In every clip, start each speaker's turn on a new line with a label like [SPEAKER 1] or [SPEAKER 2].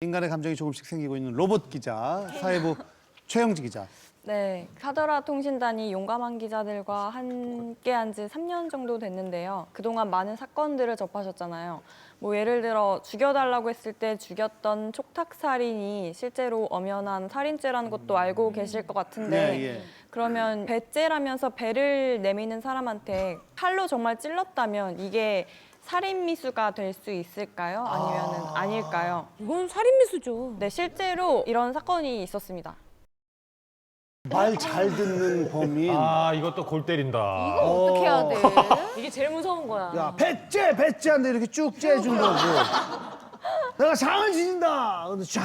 [SPEAKER 1] 인간의 감정이 조금씩 생기고 있는 로봇 기자, 사회부 최영지 기자.
[SPEAKER 2] 네, 카더라 통신단이 용감한 기자들과 함께한 지 3년 정도 됐는데요. 그동안 많은 사건들을 접하셨잖아요. 뭐 예를 들어 죽여달라고 했을 때 죽였던 촉탁살인이 실제로 엄연한 살인죄라는 것도 알고 계실 것 같은데
[SPEAKER 1] 예.
[SPEAKER 2] 그러면 배째라면서 배를 내미는 사람한테 칼로 정말 찔렀다면 이게 살인 미수가 될 수 있을까요? 아니면은 아닐까요?
[SPEAKER 3] 이건 살인미수죠.
[SPEAKER 2] 네, 실제로 이런 사건이 있었습니다.
[SPEAKER 1] 말 잘 듣는 범인.
[SPEAKER 4] 아, 이것도 골 때린다.
[SPEAKER 3] 이거 어떻게 해야 돼? 이게 제일 무서운 거야.
[SPEAKER 1] 야, 배째 한데 이렇게 쭉 째준 거고. 내가 장을 지진다. 근데 쫙.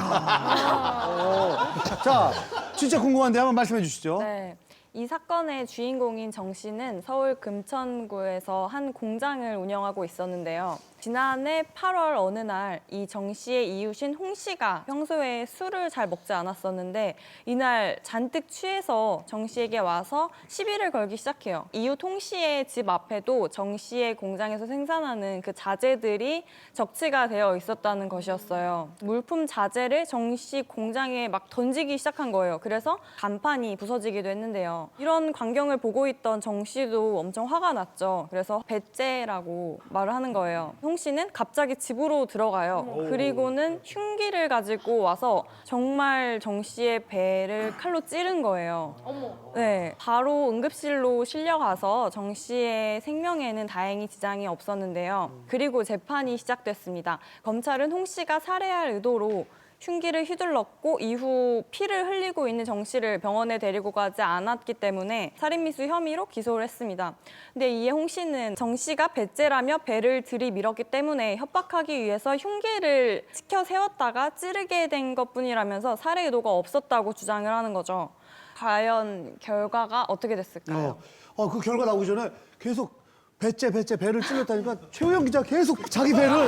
[SPEAKER 1] 자, 진짜 궁금한데 한번 말씀해 주시죠.
[SPEAKER 2] 네. 이 사건의 주인공인 정 씨는 서울 금천구에서 한 공장을 운영하고 있었는데요. 지난해 8월 어느 날 이 정 씨의 이웃인 홍 씨가 평소에 술을 잘 먹지 않았었는데 이날 잔뜩 취해서 정 씨에게 와서 시비를 걸기 시작해요. 이웃 홍 씨의 집 앞에도 정 씨의 공장에서 생산하는 그 자재들이 적치가 되어 있었다는 것이었어요. 물품 자재를 정 씨 공장에 막 던지기 시작한 거예요. 그래서 간판이 부서지기도 했는데요. 이런 광경을 보고 있던 정 씨도 엄청 화가 났죠. 그래서 배째라고 말을 하는 거예요. 홍 씨는 갑자기 집으로 들어가요. 그리고는 흉기를 가지고 와서 정말 정 씨의 배를 칼로 찌른 거예요. 네, 바로 응급실로 실려가서 정 씨의 생명에는 다행히 지장이 없었는데요. 그리고 재판이 시작됐습니다. 검찰은 홍 씨가 살해할 의도로 흉기를 휘둘렀고 이후 피를 흘리고 있는 정 씨를 병원에 데리고 가지 않았기 때문에 살인미수 혐의로 기소를 했습니다. 근데 이에 홍 씨는 정 씨가 배째라며 배를 들이밀었기 때문에 협박하기 위해서 흉기를 치켜 세웠다가 찌르게 된 것뿐이라면서 살해 의도가 없었다고 주장을 하는 거죠. 과연 결과가 어떻게 됐을까요?
[SPEAKER 1] 그 결과 나오기 전에 계속 배째 배를 찔렀다니까 최우영 기자 계속 자기 배를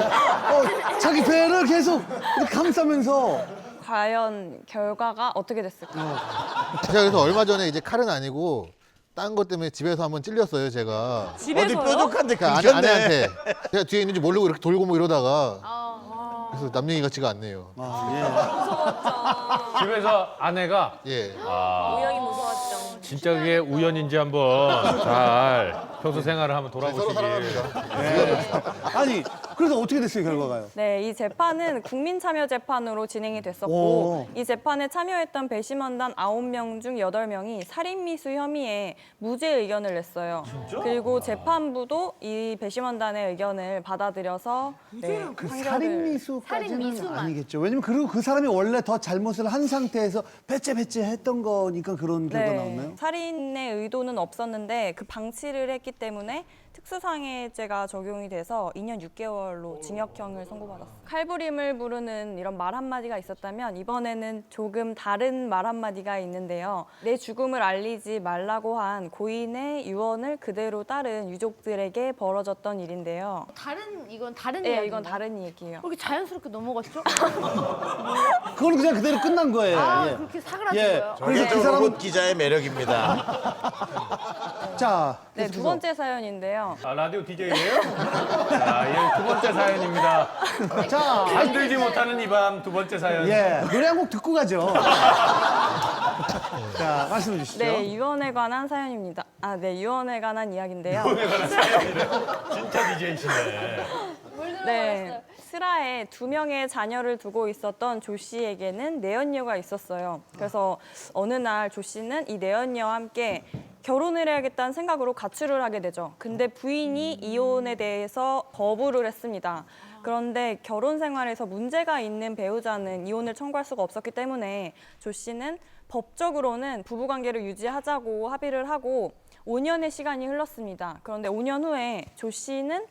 [SPEAKER 1] 계속 이렇게 감싸면서
[SPEAKER 2] 과연 결과가 어떻게 됐을까요?
[SPEAKER 5] 제가 그래서 얼마 전에 이제 칼은 아니고 딴 것 때문에 집에서 한번 찔렸어요, 제가.
[SPEAKER 3] 집에서요?
[SPEAKER 6] 어디 뾰족한데
[SPEAKER 5] 그러니까
[SPEAKER 6] 긁혔네.
[SPEAKER 5] 아내한테 제가 뒤에 있는지 모르고 이렇게 돌고 뭐 이러다가 그래서 남 얘기 같지가 않네요.
[SPEAKER 4] 집에서 아내가
[SPEAKER 5] 예.
[SPEAKER 3] 우영이 무서웠죠.
[SPEAKER 4] 진짜 그게 우연인지 한번 잘 평소 생활을 한번
[SPEAKER 5] 서로
[SPEAKER 4] 돌아보시길.
[SPEAKER 5] 사랑합니다.
[SPEAKER 1] 아니 그래서 어떻게 됐어요 결과가요?
[SPEAKER 2] 네, 이 재판은 국민참여재판으로 진행이 됐었고
[SPEAKER 1] 오.
[SPEAKER 2] 이 재판에 참여했던 배심원단 9명 중 8명이 살인미수 혐의에 무죄 의견을 냈어요. 그리고 재판부도 이 배심원단의 의견을 받아들여서 네,
[SPEAKER 1] 그
[SPEAKER 2] 판결을-
[SPEAKER 1] 살인미수까지는
[SPEAKER 3] 살인미수만.
[SPEAKER 1] 아니겠죠. 왜냐면 그리고 그 사람이 원래 더 잘못을 한 상태에서 배째 했던 거니까 그런 결과 나왔나요?
[SPEAKER 2] 살인의 의도는 없었는데 그 방치를 했기 때문에 특수상해죄가 적용이 돼서 2년 6개월로 징역형을 선고받았어요. 칼부림을 부르는 이런 말 한마디가 있었다면 이번에는 조금 다른 말 한마디가 있는데요. 내 죽음을 알리지 말라고 한 고인의 유언을 그대로 따른 유족들에게 벌어졌던 일인데요.
[SPEAKER 3] 이건 다른
[SPEAKER 2] 네,
[SPEAKER 3] 이야기.
[SPEAKER 2] 이건 다른 얘기예요.
[SPEAKER 3] 왜 이렇게 자연스럽게 넘어갔죠?
[SPEAKER 1] 그건 그냥 그대로 끝난 거예요.
[SPEAKER 3] 아,
[SPEAKER 1] 예.
[SPEAKER 3] 그렇게 사그라진
[SPEAKER 1] 예.
[SPEAKER 3] 거예요?
[SPEAKER 1] 그래서
[SPEAKER 6] 저게
[SPEAKER 1] 그 사람
[SPEAKER 6] 로봇 기자의 매력입니다.
[SPEAKER 1] 자,
[SPEAKER 2] 네, 두 번째 사연인데요.
[SPEAKER 4] 아, 라디오 DJ예요? 자, 예, 두 번째 사연입니다.
[SPEAKER 1] 자,
[SPEAKER 4] 잠들지 못하는 이 밤 두 번째 사연.
[SPEAKER 1] 예, 노래 한 곡 듣고 가죠. 자, 말씀해 주시죠.
[SPEAKER 2] 네, 유언에 관한 사연입니다. 네, 유언에 관한 이야기인데요.
[SPEAKER 4] 진짜 DJ시네.
[SPEAKER 2] 네, 슬하에 2명의 자녀를 두고 있었던 조 씨에게는 내연녀가 있었어요. 그래서 어느 날 조 씨는 이 내연녀와 함께 결혼을 해야겠다는 생각으로 가출을 하게 되죠. 근데 부인이 이혼에 대해서 거부를 했습니다. 그런데 결혼 생활에서 문제가 있는 배우자는 이혼을 청구할 수가 없었기 때문에 조 씨는 법적으로는 부부관계를 유지하자고 합의를 하고 5년의 시간이 흘렀습니다. 그런데 5년 후에 조 씨는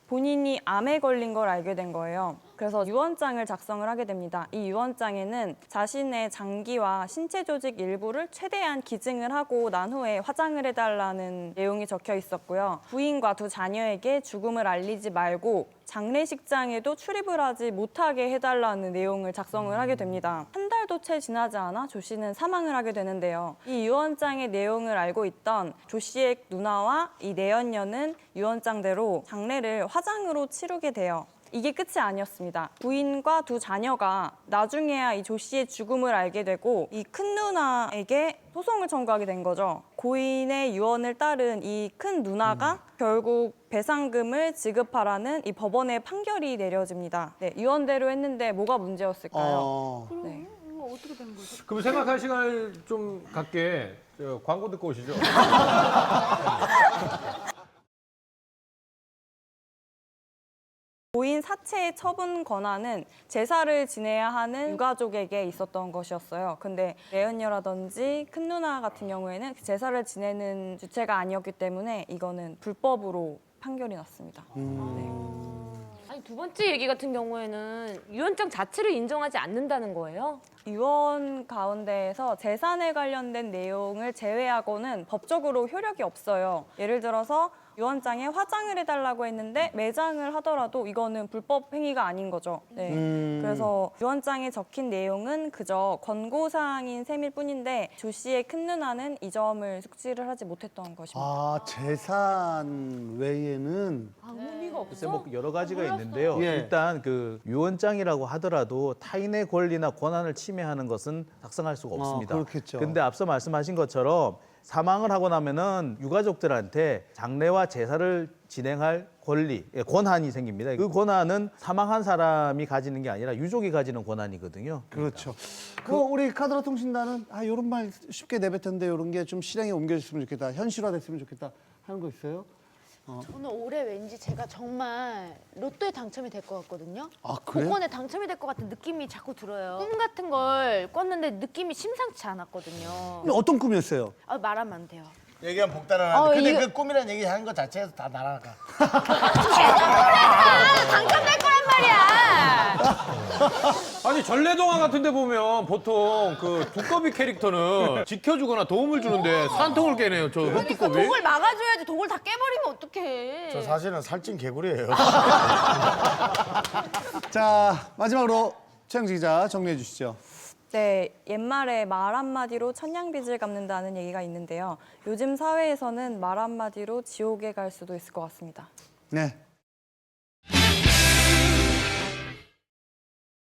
[SPEAKER 2] 본인이 암에 걸린 걸 알게 된 거예요. 그래서 유언장을 작성을 하게 됩니다. 이 유언장에는 자신의 장기와 신체 조직 일부를 최대한 기증을 하고 난 후에 화장을 해달라는 내용이 적혀 있었고요. 부인과 2 자녀에게 죽음을 알리지 말고 장례식장에도 출입을 하지 못하게 해달라는 내용을 작성을 하게 됩니다. 한 달도 채 지나지 않아 조 씨는 사망을 하게 되는데요. 이 유언장의 내용을 알고 있던 조 씨의 누나와 이 내연녀는 유언장대로 장례를 화장으로 치르게 돼요. 이게 끝이 아니었습니다. 부인과 두 자녀가 나중에야 이 조 씨의 죽음을 알게 되고 이 큰 누나에게 소송을 청구하게 된 거죠. 고인의 유언을 따른 이 큰 누나가 결국 배상금을 지급하라는 이 법원의 판결이 내려집니다. 네, 유언대로 했는데 뭐가 문제였을까요? 네.
[SPEAKER 4] 그럼 생각할 시간을 좀 갖게 광고 듣고 오시죠.
[SPEAKER 2] 고인 사체의 처분 권한은 제사를 지내야 하는 유가족에게 있었던 것이었어요. 근데 내연녀라든지 큰 누나 같은 경우에는 제사를 지내는 주체가 아니었기 때문에 이거는 불법으로 판결이 났습니다. 네.
[SPEAKER 3] 아니 두 번째 얘기 같은 경우에는 유언장 자체를 인정하지 않는다는 거예요?
[SPEAKER 2] 유언 가운데에서 재산에 관련된 내용을 제외하고는 법적으로 효력이 없어요. 예를 들어서 유언장에 화장을 해달라고 했는데 매장을 하더라도 이거는 불법 행위가 아닌 거죠. 네. 그래서 유언장에 적힌 내용은 그저 권고사항인 셈일 뿐인데 조 씨의 큰 누나는 이 점을 숙지를 하지 못했던 것입니다.
[SPEAKER 1] 아, 재산 외에는
[SPEAKER 3] 의미가
[SPEAKER 7] 글쎄
[SPEAKER 3] 없어?
[SPEAKER 7] 뭐 여러 가지가 있는데요.
[SPEAKER 1] 예.
[SPEAKER 7] 일단 그 유언장이라고 하더라도 타인의 권리나 권한을 침해하는 것은 작성할 수가 없습니다.
[SPEAKER 1] 그렇겠죠.
[SPEAKER 7] 근데 앞서 말씀하신 것처럼 사망을 하고 나면은 유가족들한테 장례와 제사를 진행할 권리, 권한이 생깁니다. 그 권한은 사망한 사람이 가지는 게 아니라 유족이 가지는 권한이거든요.
[SPEAKER 1] 그렇죠. 우리 카드라 통신단은 이런 말 쉽게 내뱉었는데 이런 게 좀 실행에 옮겨졌으면 좋겠다. 현실화됐으면 좋겠다 하는 거 있어요?
[SPEAKER 8] 저는 올해 왠지 제가 정말 로또에 당첨이 될 것 같거든요.
[SPEAKER 1] 아, 그래요?
[SPEAKER 8] 복권에 당첨이 될 것 같은 느낌이 자꾸 들어요. 꿈 같은 걸 꿨는데 느낌이 심상치 않았거든요.
[SPEAKER 1] 근데 어떤 꿈이었어요?
[SPEAKER 8] 말하면 안 돼요.
[SPEAKER 6] 얘기하면 복달하는데 근데
[SPEAKER 8] 이거-
[SPEAKER 6] 그 꿈이라는 얘기 하는 것 자체에서 다 날아가.
[SPEAKER 8] 당첨될 거란 말이야.
[SPEAKER 4] 아니 전래동화 같은 데 보면 보통 그 두꺼비 캐릭터는 지켜주거나 도움을 주는데 산통을 깨네요. 저 흑두꺼비.
[SPEAKER 8] 독을 막아줘야지. 독을 다 깨버리면 어떡해.
[SPEAKER 6] 저 사실은 살찐 개구리예요.
[SPEAKER 1] 자, 마지막으로 최영지 기자 정리해 주시죠.
[SPEAKER 2] 네, 옛말에 말 한마디로 천냥빚을 갚는다는 얘기가 있는데요. 요즘 사회에서는 말 한마디로 지옥에 갈 수도 있을 것 같습니다.
[SPEAKER 1] 네,